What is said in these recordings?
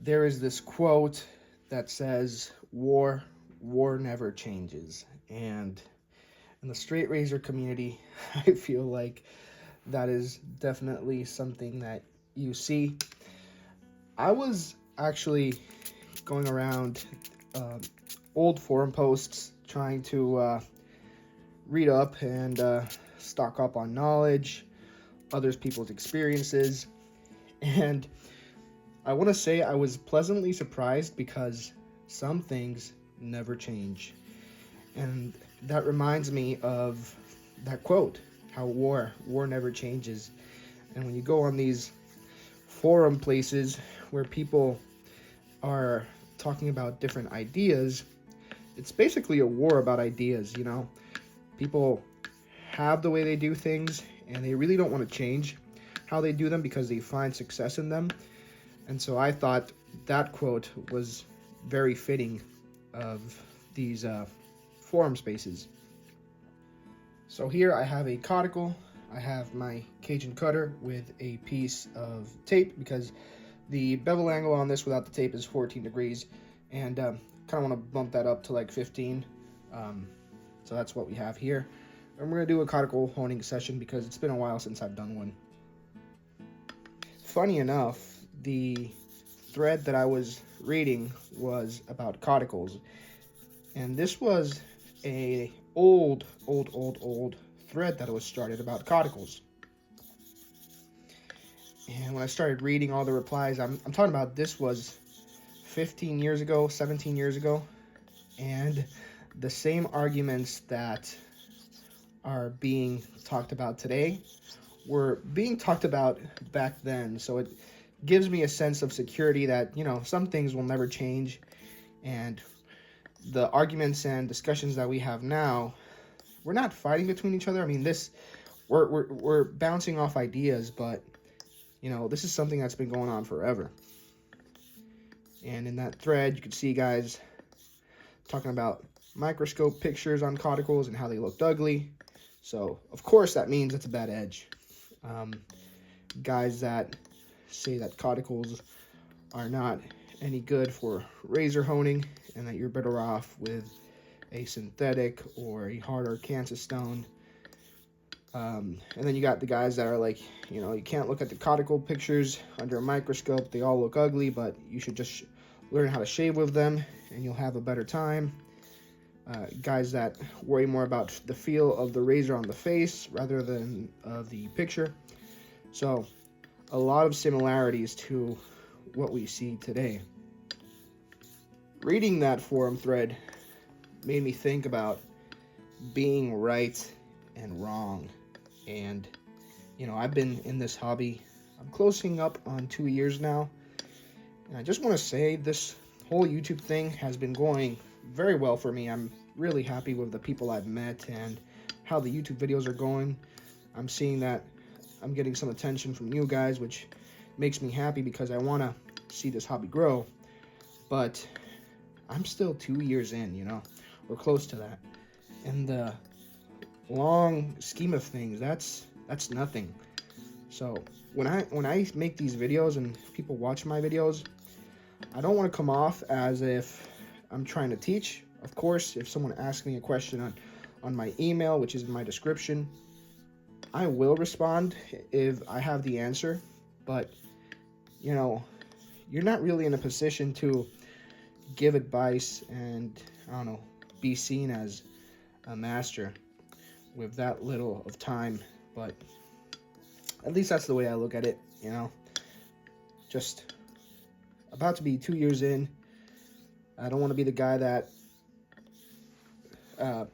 there is this quote that says, war never changes. And in the straight razor community, I feel like that is definitely something that you see. I was actually going around old forum posts trying to read up and stock up on knowledge, others people's experiences, and I want to say I was pleasantly surprised because some things never change. And that reminds me of that quote, how war never changes. And when you go on these forum places where people are talking about different ideas, it's basically a war about ideas, you know? People have the way they do things and they really don't want to change how they do them because they find success in them. And so I thought that quote was very fitting of these forum spaces. So here I have a caudicle. I have my Cajun cutter with a piece of tape because the bevel angle on this without the tape is 14 degrees, and kind of want to bump that up to like 15. So that's what we have here. And we're going to do a caudicle honing session because it's been a while since I've done one. Funny enough, the thread that I was reading was about caudicles, and this was a old thread that was started about caudicles. And when I started reading all the replies, I'm talking about this was 15 years ago, 17 years ago, and the same arguments that are being talked about today were being talked about back then. So it gives me a sense of security that, you know, some things will never change, and the arguments and discussions that we have now, we're not fighting between each other. I mean, we're bouncing off ideas, but you know, this is something that's been going on forever. And in that thread, you could see guys talking about microscope pictures on caudicles and how they looked ugly. So of course that means it's a bad edge. Guys that say that caudicles are not any good for razor honing and that you're better off with a synthetic or a harder Kansas stone. And then you got the guys that are like, you know, you can't look at the caudicule pictures under a microscope. They all look ugly, but you should just learn how to shave with them and you'll have a better time. Guys that worry more about the feel of the razor on the face rather than the picture. So a lot of similarities to what we see today. Reading that forum thread made me think about being right and wrong. And, you know, I've been in this hobby, I'm closing up on 2 years now. And I just want to say this whole YouTube thing has been going very well for me. I'm really happy with the people I've met and how the YouTube videos are going. I'm seeing that I'm getting some attention from you guys, which makes me happy because I want to see this hobby grow. But I'm still 2 years in, you know, or close to that. And the long scheme of things, that's nothing. So when I make these videos and people watch my videos, I don't want to come off as if I'm trying to teach. Of course, if someone asks me a question on my email, which is in my description, I will respond if I have the answer. But, you know, you're not really in a position to give advice and, I don't know, be seen as a master with that little of time. But at least that's the way I look at it, you know. Just about to be 2 years in. I don't want to be the guy that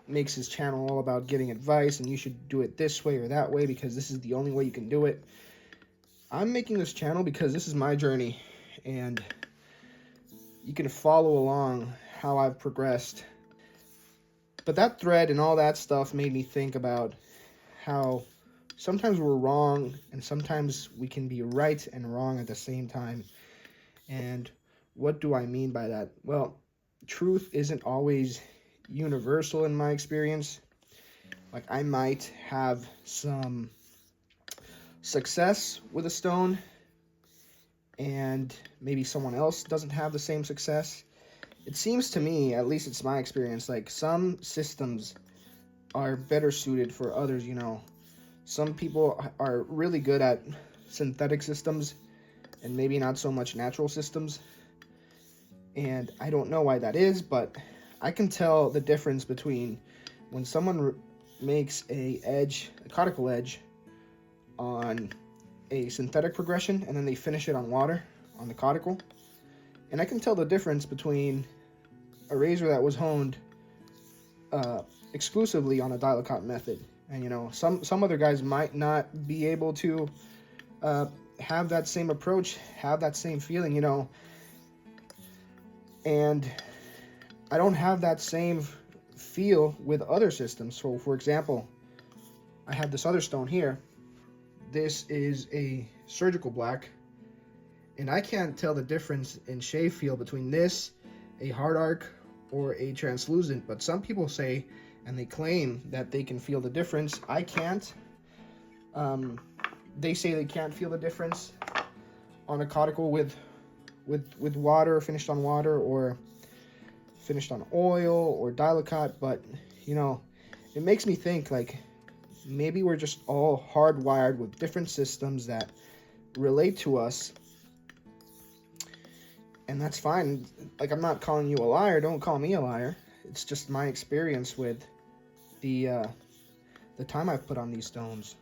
makes his channel all about giving advice and you should do it this way or that way because this is the only way you can do it. I'm making this channel because this is my journey, and you can follow along how I've progressed. But that thread and all that stuff made me think about how sometimes we're wrong and sometimes we can be right and wrong at the same time. And what do I mean by that? Well, truth isn't always universal in my experience. Like, I might have some success with a stone and maybe someone else doesn't have the same success. It seems to me, at least it's my experience, like some systems are better suited for others, you know. Some people are really good at synthetic systems and maybe not so much natural systems. And I don't know why that is, but I can tell the difference between when someone makes a caudicle edge on a synthetic progression and then they finish it on water on the caudicle. And I can tell the difference between a razor that was honed exclusively on a Dialacot method. And you know, some other guys might not be able to have that same approach, have that same feeling, you know. And I don't have that same feel with other systems. So for example, I have this other stone here. This is a surgical black, and I can't tell the difference in shave feel between this, a hard arc, or a translucent, but some people say, and they claim that they can feel the difference. I can't. They say they can't feel the difference on a caudicle with water, finished on water, or finished on oil, or Dialacot, but, you know, it makes me think, like, maybe we're just all hardwired with different systems that relate to us, and that's fine. Like, I'm not calling you a liar. Don't call me a liar. It's just my experience with the time I've put on these stones.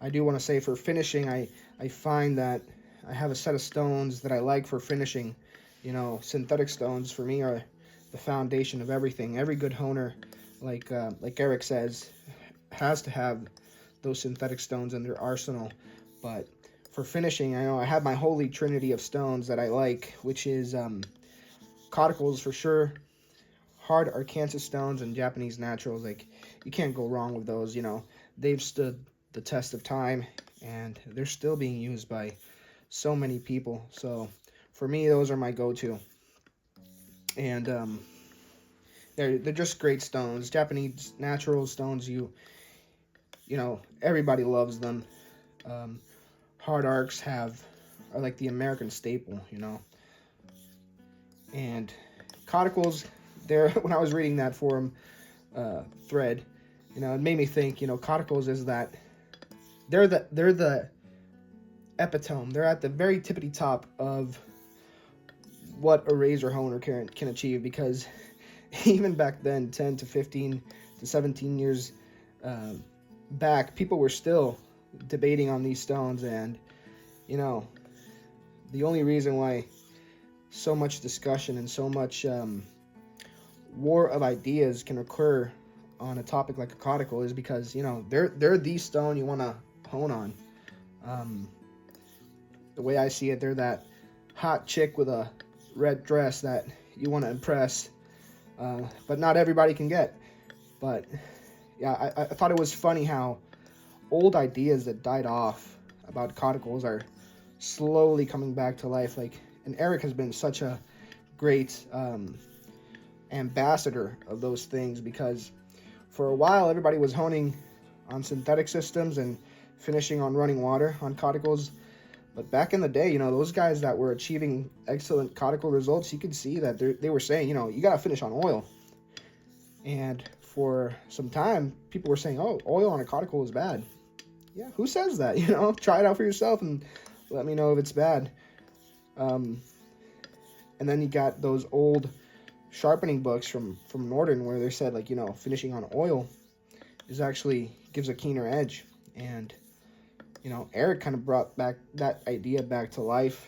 I do want to say, for finishing, I find that I have a set of stones that I like for finishing. You know, synthetic stones for me are the foundation of everything. Every good honer, like Eric says, has to have those synthetic stones in their arsenal. But for finishing, I know I have my holy trinity of stones that I like, which is caudicles for sure, hard Arkansas stones, and Japanese naturals. Like, you can't go wrong with those. You know, they've stood the test of time, and they're still being used by so many people. So for me, those are my go-to. And they're just great stones. Japanese natural stones, you know, everybody loves them. Hard arcs are like the American staple, you know. And caudicles, when I was reading that forum thread, you know, it made me think, you know, caudicles is that they're the epitome. They're at the very tippity top of what a razor honer can achieve, because even back then, 10 to 15 to 17 years back, people were still debating on these stones. And, you know, the only reason why so much discussion and so much war of ideas can occur on a topic like a caudicle is because, you know, they're the stone you want to hone on. The way I see it, they're that hot chick with a red dress that you want to impress, but not everybody can get. But yeah, I thought it was funny how old ideas that died off about caudicles are slowly coming back to life. Like, and Eric has been such a great ambassador of those things, because for a while everybody was honing on synthetic systems and finishing on running water on caudicles. But back in the day, you know, those guys that were achieving excellent caudicle results, you could see that they were saying, you know, you got to finish on oil. And for some time, people were saying, oh, oil on a caudicle is bad. Yeah, who says that? You know, try it out for yourself and let me know if it's bad. And then you got those old sharpening books from Norden where they said, like, you know, finishing on oil gives a keener edge. And, you know, Eric kind of brought back that idea back to life.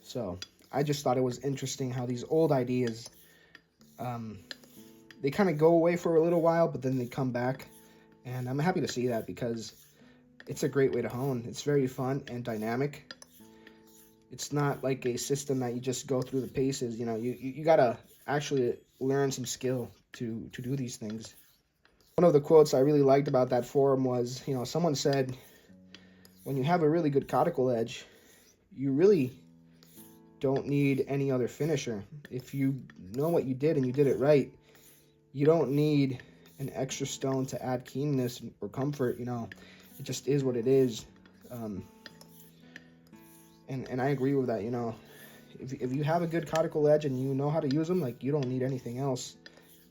So I just thought it was interesting how these old ideas, they kind of go away for a little while, but then they come back. And I'm happy to see that, because it's a great way to hone. It's very fun and dynamic. It's not like a system that you just go through the paces. You know, you got to actually learn some skill to do these things. One of the quotes I really liked about that forum was, you know, someone said, when you have a really good caudicle edge, you really don't need any other finisher. If you know what you did and you did it right, you don't need an extra stone to add keenness or comfort. You know, it just is what it is. And I agree with that. If you have a good cuticle edge and you know how to use them, like, you don't need anything else.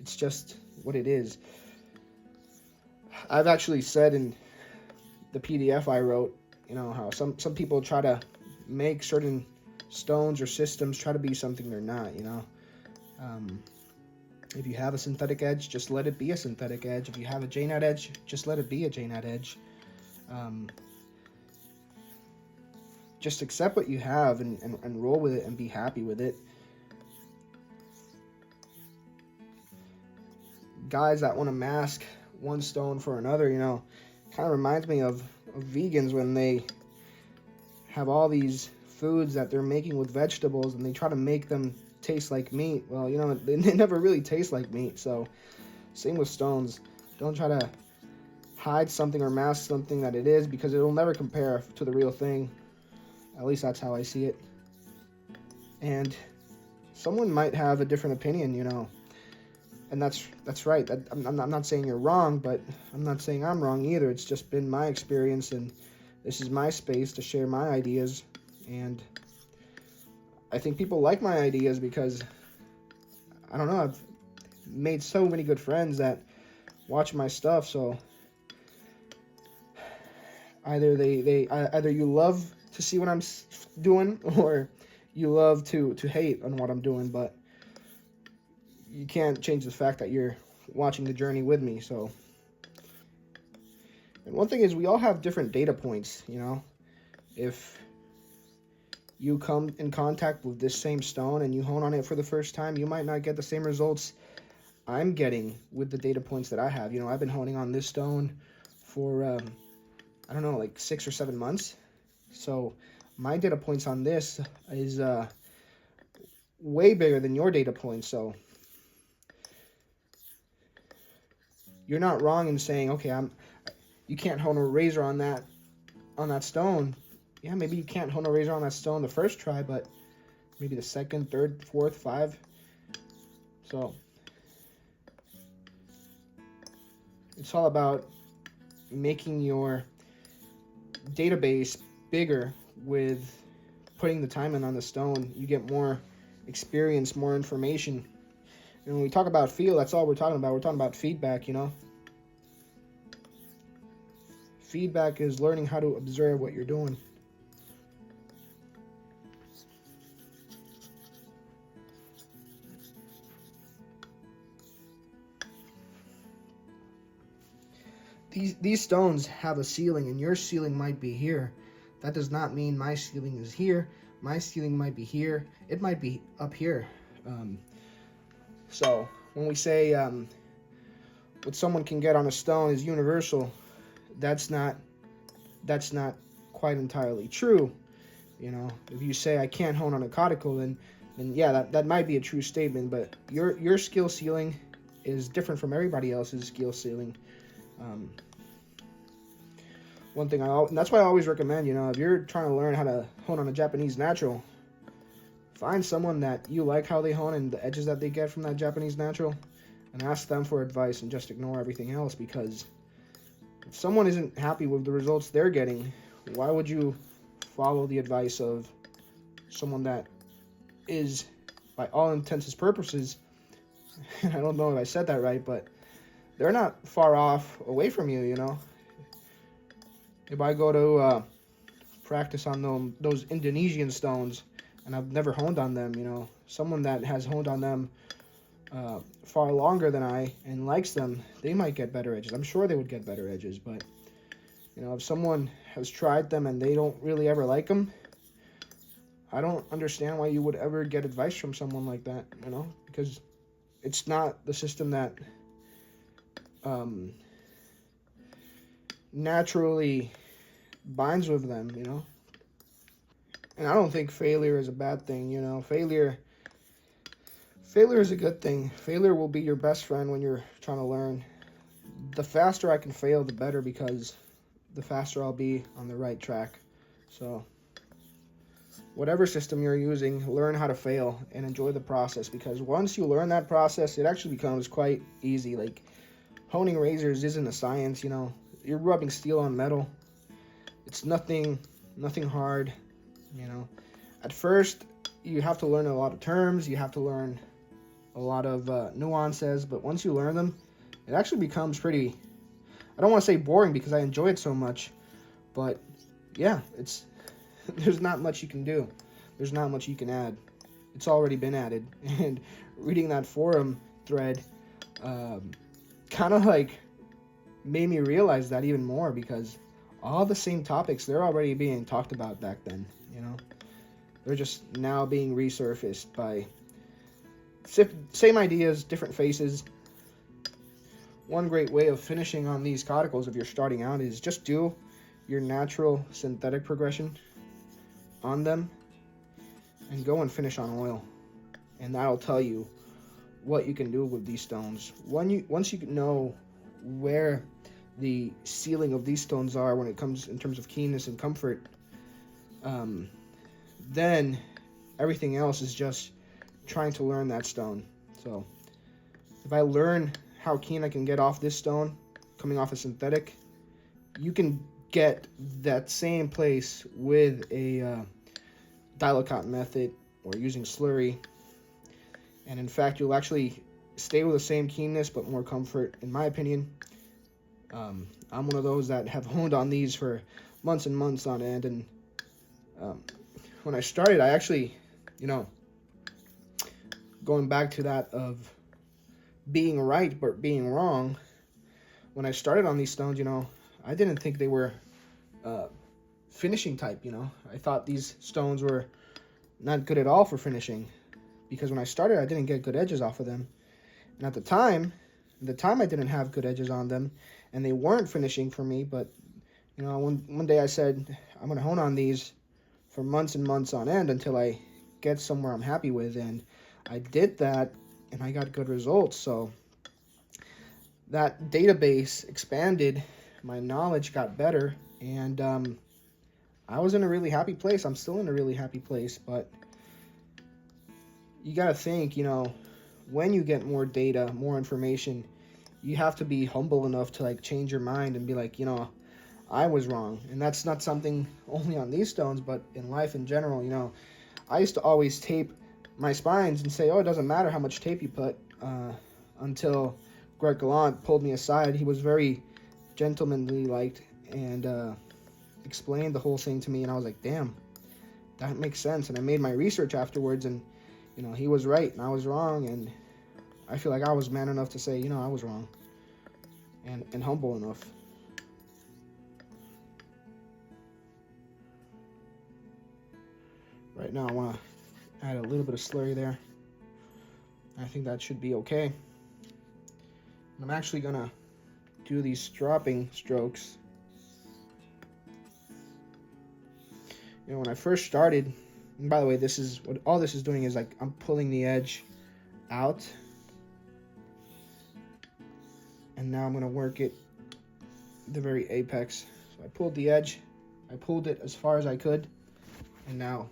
It's just what it is. I've actually said in the PDF I wrote, how some people try to make certain stones or systems try to be something they're not. If you have a synthetic edge, just let it be a synthetic edge. If you have a JNAT edge, just let it be a JNAT edge. Just accept what you have and roll with it and be happy with it. Guys that want to mask one stone for another, kind of reminds me of vegans when they have all these foods that they're making with vegetables and they try to make them taste like meat. Well, they never really taste like meat. So same with stones. Don't try to hide something or mask something that it is, because it'll never compare to the real thing. At least that's how I see it. And someone might have a different opinion, and that's right. I'm not saying you're wrong, but I'm not saying I'm wrong either. It's just been my experience, and this is my space to share my ideas. And I think people like my ideas because, I don't know, I've made so many good friends that watch my stuff. So either either you love to see what I'm doing, or you love to hate on what I'm doing, but you can't change the fact that you're watching the journey with me. So, and one thing is, we all have different data points. If you come in contact with this same stone and you hone on it for the first time, you might not get the same results I'm getting with the data points that I have. I've been honing on this stone for I don't know, like 6 or 7 months. So my data points on this is way bigger than your data points. So you're not wrong in saying, okay, you can't hone a razor on that stone. Yeah, maybe you can't hone a razor on that stone the first try, but maybe the second, third, fourth, 5. So it's all about making your database bigger with putting the time in on the stone. You get more experience, more information. And when we talk about feel, that's all we're talking about. We're talking about feedback, Feedback is learning how to observe what you're doing. These stones have a ceiling, and your ceiling might be here. That does not mean my ceiling is here. My ceiling might be here. It might be up here. So when we say what someone can get on a stone is universal, that's not quite entirely true. If you say I can't hone on a cuticle, then yeah, that might be a true statement. But your skill ceiling is different from everybody else's skill ceiling. One thing and that's why I always recommend, if you're trying to learn how to hone on a Japanese natural, find someone that you like how they hone and the edges that they get from that Japanese natural, and ask them for advice, and just ignore everything else. Because if someone isn't happy with the results they're getting, why would you follow the advice of someone that is, by all intents and purposes, I don't know if I said that right, but they're not far off away from you, If I go to practice on those Indonesian stones, and I've never honed on them, someone that has honed on them far longer than I and likes them, they might get better edges. I'm sure they would get better edges, but if someone has tried them and they don't really ever like them, I don't understand why you would ever get advice from someone like that, because it's not the system that naturally binds with them, And I don't think failure is a bad thing, Failure is a good thing. Failure will be your best friend when you're trying to learn. The faster I can fail, the better, because the faster I'll be on the right track. So whatever system you're using, learn how to fail and enjoy the process, because once you learn that process, it actually becomes quite easy. Like, honing razors isn't a science, You're rubbing steel on metal. It's nothing hard, you know. At first, you have to learn a lot of terms, you have to learn a lot of nuances, but once you learn them, it actually becomes pretty, I don't want to say boring because I enjoy it so much, but yeah, it's there's not much you can do. There's not much you can add. It's already been added. And reading that forum thread kind of like made me realize that even more, because all the same topics, they're already being talked about back then, you know. They're just now being resurfaced by same ideas, different faces. One great way of finishing on these cauticles if you're starting out is just do your natural synthetic progression on them and go and finish on oil, and that'll tell you what you can do with these stones. Once you know where the ceiling of these stones are when it comes in terms of keenness and comfort, then everything else is just trying to learn that stone. So if I learn how keen I can get off this stone coming off a synthetic, you can get that same place with a Dialcott method or using slurry, and in fact you'll actually stay with the same keenness but more comfort, in my opinion. I'm one of those that have honed on these for months and months on end, and when I started, I actually, you know, going back to that of being right but being wrong, when I started on these stones, you know, I didn't think they were finishing type, you know. I thought these stones were not good at all for finishing, because when I started, I didn't get good edges off of them. And at the time I didn't have good edges on them, and they weren't finishing for me. But, you know, one day I said, I'm going to hone on these for months and months on end until I get somewhere I'm happy with. And I did that, and I got good results. So that database expanded, my knowledge got better, and I was in a really happy place. I'm still in a really happy place, but you got to think, you know, when you get more data, more information, you have to be humble enough to like change your mind and be like, you know, I was wrong. And that's not something only on these stones, but in life in general. You know, I used to always tape my spines and say, oh, it doesn't matter how much tape you put, until Greg Gallant pulled me aside. He was very gentlemanly liked, and explained the whole thing to me, and I was like, damn, that makes sense. And I made my research afterwards, and, you know, he was right and I was wrong, and I feel like I was man enough to say, you know, I was wrong, and humble enough. Right now I want to add a little bit of slurry there. I think that should be okay. I'm actually going to do these dropping strokes. You know, when I first started, and by the way, this is what all this is doing is like I'm pulling the edge out, and now I'm going to work it the very apex. So I pulled the edge, I pulled it as far as I could, and now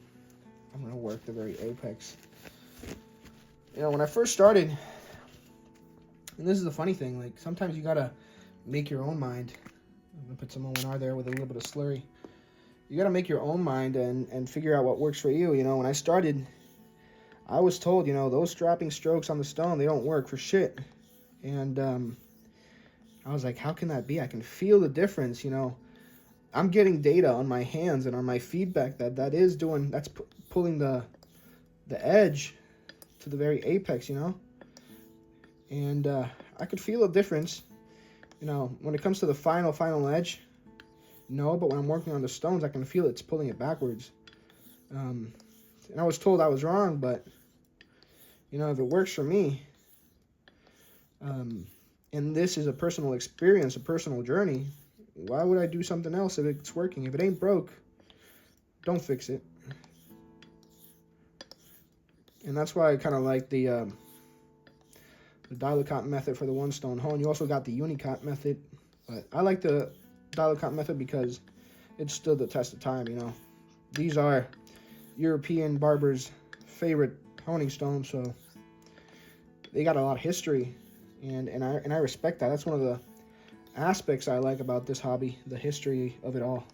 I'm going to work the very apex. You know, when I first started, and this is the funny thing, like sometimes you got to make your own mind. I'm going to put some ONR there with a little bit of slurry. You got to make your own mind and figure out what works for you. You know, when I started, I was told, you know, those dropping strokes on the stone, they don't work for shit. And I was like, how can that be? I can feel the difference, you know. I'm getting data on my hands and on my feedback that's pulling the edge to the very apex, you know. And I could feel a difference, you know, when it comes to the final edge. No, but when I'm working on the stones, I can feel it's pulling it backwards. And I was told I was wrong, but, you know, if it works for me, and this is a personal experience, a personal journey, why would I do something else if it's working? If it ain't broke, don't fix it. And that's why I kind of like the Dialcott method for the one stone hone. You also got the Unicott method, but I like the Dialcott method because it stood the test of time, you know. These are European barbers' favorite honing stones, so they got a lot of history, and I respect that. That's one of the aspects I like about this hobby, the history of it all.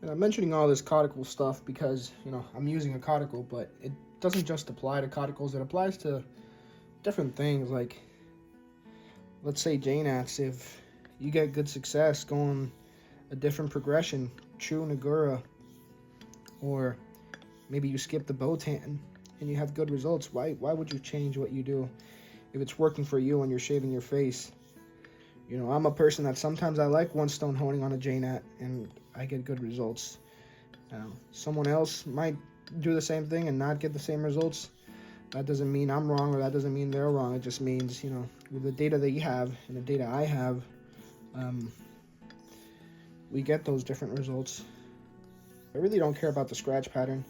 And I'm mentioning all this caudicle stuff because, I'm using a caudicle, but it doesn't just apply to cauticles. It applies to different things. Like, let's say JNATs, if you get good success going a different progression, True Nagura, or maybe you skip the Botan and you have good results, why would you change what you do if it's working for you and you're shaving your face? I'm a person that sometimes I like one stone honing on a JNAT and I get good results. Someone else might do the same thing and not get the same results. That doesn't mean I'm wrong, or that doesn't mean they're wrong. It just means, with the data that you have and the data I have, we get those different results. I really don't care about the scratch pattern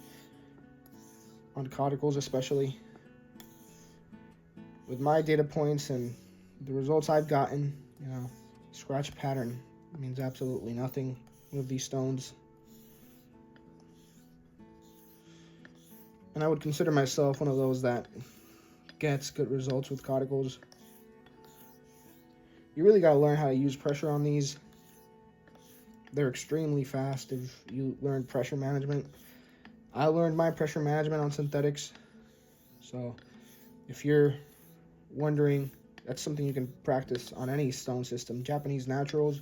on cauticles, especially. With my data points and the results I've gotten, scratch pattern means absolutely nothing with these stones. And I would consider myself one of those that gets good results with cauticles. You really got to learn how to use pressure on these. They're extremely fast if you learn pressure management. I learned my pressure management on synthetics. So if you're wondering, that's something you can practice on any stone system. Japanese naturals,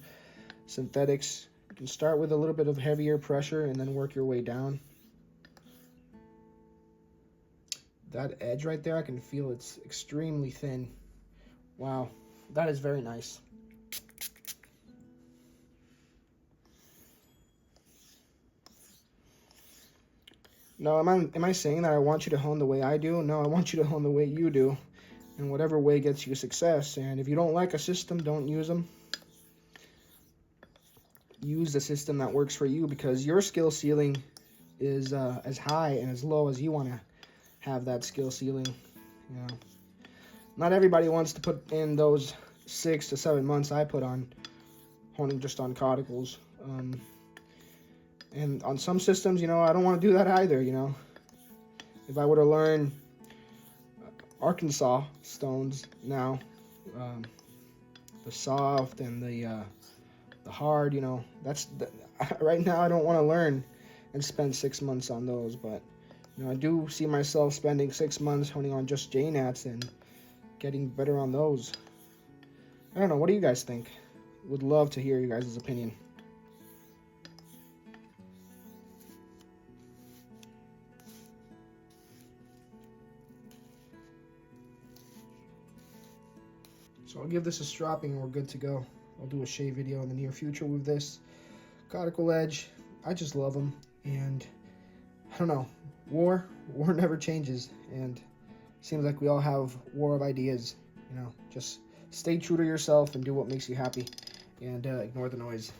synthetics. You can start with a little bit of heavier pressure and then work your way down. That edge right there, I can feel it's extremely thin. Wow, that is very nice. No, am I saying that I want you to hone the way I do? No, I want you to hone the way you do, and whatever way gets you success. And if you don't like a system, don't use them. Use the system that works for you, because your skill ceiling is as high and as low as you want to have that skill ceiling. Not everybody wants to put in those 6 to 7 months I put on honing just on cauticles. And on some systems, I don't want to do that either. If I were to learn Arkansas stones now, the soft and the hard, right now I don't want to learn and spend 6 months on those, but I do see myself spending 6 months honing on just JNATs and getting better on those. I don't know, what do you guys think? Would love to hear you guys' opinion. So I'll give this a stropping and we're good to go. I'll do a shave video in the near future with this caudicle edge. I just love them, and I don't know, war never changes, and seems like we all have war of ideas. Just stay true to yourself and do what makes you happy, and ignore the noise.